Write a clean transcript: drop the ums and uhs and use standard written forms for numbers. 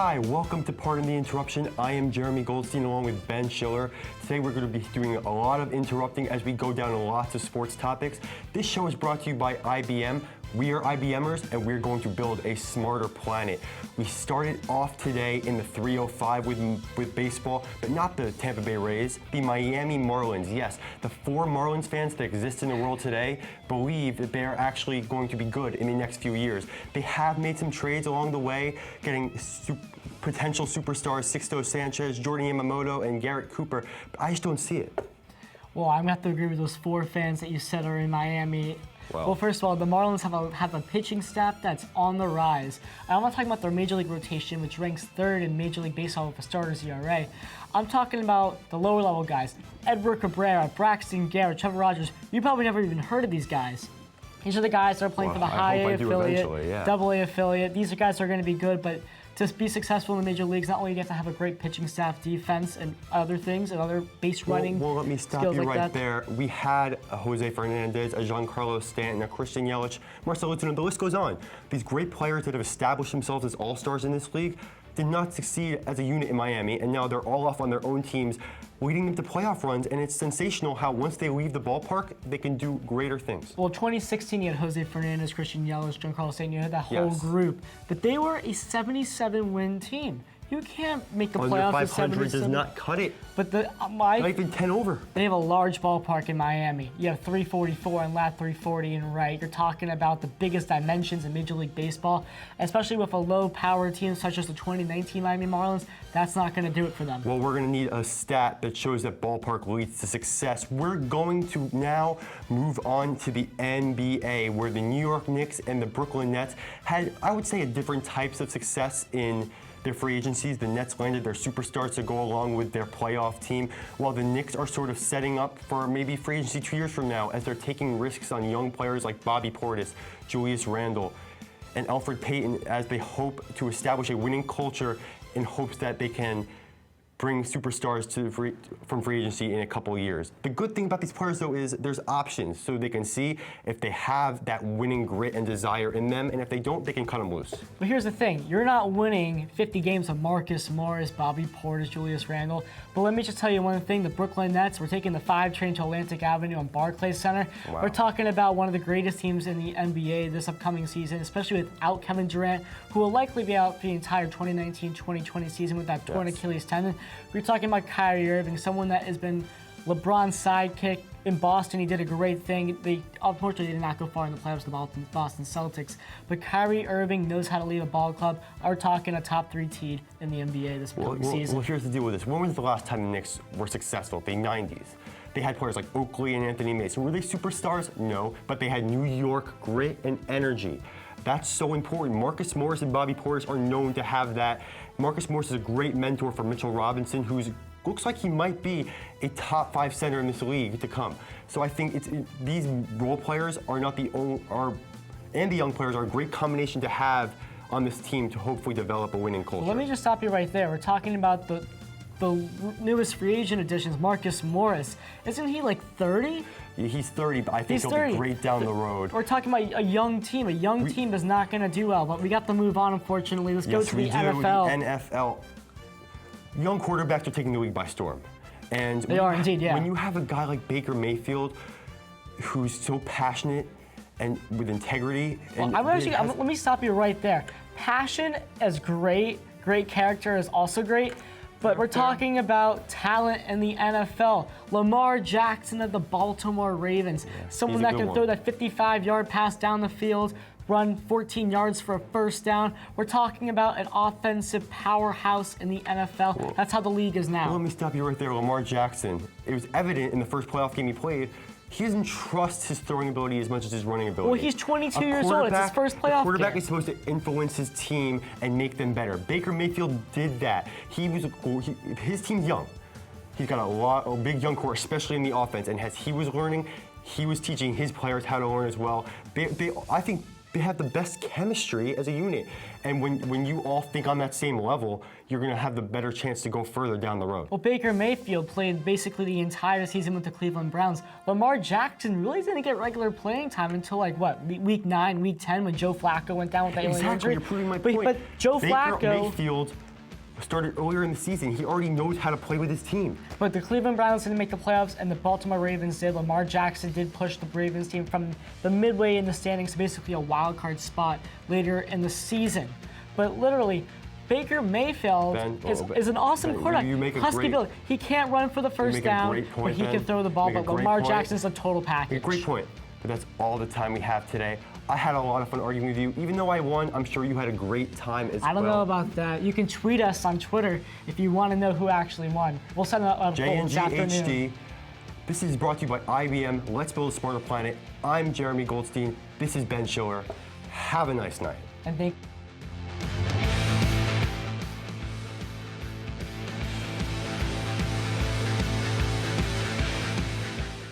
Hi, welcome to Pardon the Interruption. I am Jeremy Goldstein along with Ben Schiller. Today we're going to be doing a lot of interrupting as we go down lots of sports topics. This show is brought to you by IBM. We are IBMers and we're going to build a smarter planet. We started off today in the 305 with baseball, but not the Tampa Bay Rays, the Miami Marlins. Yes, the 4 Marlins fans that exist in the world today believe that they are actually going to be good in the next few years. They have made some trades along the way, getting potential superstars Sixto Sanchez, Jordan Yamamoto, and Garrett Cooper, but I just don't see it. Well, I'm gonna have to agree with those 4 fans that you said are in Miami. Well, first of all, the Marlins have a pitching staff that's on the rise. I'm not talking about their Major League rotation, which ranks 3rd in Major League Baseball with a starter's ERA. I'm talking about the lower level guys. Edward Cabrera, Braxton Garrett, Trevor Rogers. You probably never even heard of these guys. These are the guys that are playing for the high A affiliate, double A affiliate. These are guys that are going to be good, but to be successful in the major leagues, not only do you have to have a great pitching staff, defense, and other things, and other base running. Well, let me stop you right there. We had a Jose Fernandez, a Giancarlo Stanton, a Christian Yelich, Marcelo Zuna, the list goes on. These great players that have established themselves as all-stars in this league did not succeed as a unit in Miami, and now they're all off on their own teams, leading them to playoff runs, and it's sensational how once they leave the ballpark, they can do greater things. Well, 2016, you had Jose Fernandez, Christian Yelich, Giancarlo Stanton, you had that whole group, but they were a 77-win team. You can't make the playoffs with 500 does not cut it. But not even 10 over. They have a large ballpark in Miami. You have 344 and lat 340 in right. You're talking about the biggest dimensions in Major League Baseball, especially with a low-power team such as the 2019 Miami Marlins. That's not going to do it for them. Well, we're going to need a stat that shows that ballpark leads to success. We're going to now move on to the NBA, where the New York Knicks and the Brooklyn Nets had, I would say, different types of success in their free agencies. The Nets landed their superstars to go along with their playoff team, while the Knicks are sort of setting up for maybe free agency 2 years from now as they're taking risks on young players like Bobby Portis, Julius Randle, and Elfrid Payton as they hope to establish a winning culture in hopes that they can bring superstars from free agency in a couple of years. The good thing about these players, though, is there's options, so they can see if they have that winning grit and desire in them, and if they don't, they can cut them loose. But here's the thing. You're not winning 50 games of Marcus Morris, Bobby Portis, Julius Randle. But let me just tell you one thing. The Brooklyn Nets, we're taking the 5 train to Atlantic Avenue on Barclays Center. Wow. We're talking about one of the greatest teams in the NBA this upcoming season, especially without Kevin Durant, who will likely be out for the entire 2019-2020 season with that torn Achilles tendon. We're talking about Kyrie Irving, someone that has been LeBron's sidekick. In Boston, he did a great thing. They unfortunately did not go far in the playoffs, the Boston Celtics. But Kyrie Irving knows how to lead a ball club. We're talking a top 3 seed in the NBA this coming season. Well, here's the deal with this. When was the last time the Knicks were successful? The 90s. They had players like Oakley and Anthony Mason. Were they superstars? No, but they had New York grit and energy. That's so important. Marcus Morris and Bobby Portis are known to have that. Marcus Morris is a great mentor for Mitchell Robinson, who looks like he might be a top 5 center in this league to come. So I think these role players are not the only, and the young players are a great combination to have on this team to hopefully develop a winning culture. Well, let me just stop you right there. We're talking about the newest free agent additions, Marcus Morris. Isn't he like 30? Yeah, he's 30, but I think he'll be great down the road. We're talking about a young team. A young team is not going to do well, but we got to move on, unfortunately. Let's go to the NFL. The NFL. Young quarterbacks are taking the league by storm. And they are indeed, yeah. When you have a guy like Baker Mayfield, who's so passionate and with integrity. Well, let me stop you right there. Passion is great. Great character is also great. But we're talking about talent in the NFL. Lamar Jackson of the Baltimore Ravens. Someone that can throw that 55-yard pass down the field, run 14 yards for a first down. We're talking about an offensive powerhouse in the NFL. That's how the league is now. Well, let me stop you right there. Lamar Jackson. It was evident in the first playoff game he played. He doesn't trust his throwing ability as much as his running ability. Well, he's 22 years old. It's his first playoff game. Quarterback is supposed to influence his team and make them better. Baker Mayfield did that. His team's young. He's got a big young core, especially in the offense. And as he was learning, he was teaching his players how to learn as well. I think they have the best chemistry as a unit. And when you all think on that same level, you're going to have the better chance to go further down the road. Well, Baker Mayfield played basically the entire season with the Cleveland Browns. Lamar Jackson really didn't get regular playing time until week 9, week 10 when Joe Flacco went down with that injury. You're proving my point. But Joe Flacco, Mayfield started earlier in the season. He already knows how to play with his team. But the Cleveland Browns didn't make the playoffs, and the Baltimore Ravens did. Lamar Jackson did push the Ravens team from the midway in the standings to basically a wild card spot later in the season. But literally, Baker Mayfield is an awesome quarterback. Husky build. He can't run for the first down, but he can throw the ball. But Lamar Jackson's a total package. Great point. But that's all the time we have today. I had a lot of fun arguing with you. Even though I won, I'm sure you had a great time as well. I don't know about that. You can tweet us on Twitter if you want to know who actually won. We'll send a poll this afternoon. JNGHD. This is brought to you by IBM. Let's build a smarter planet. I'm Jeremy Goldstein. This is Ben Schiller. Have a nice night. And thank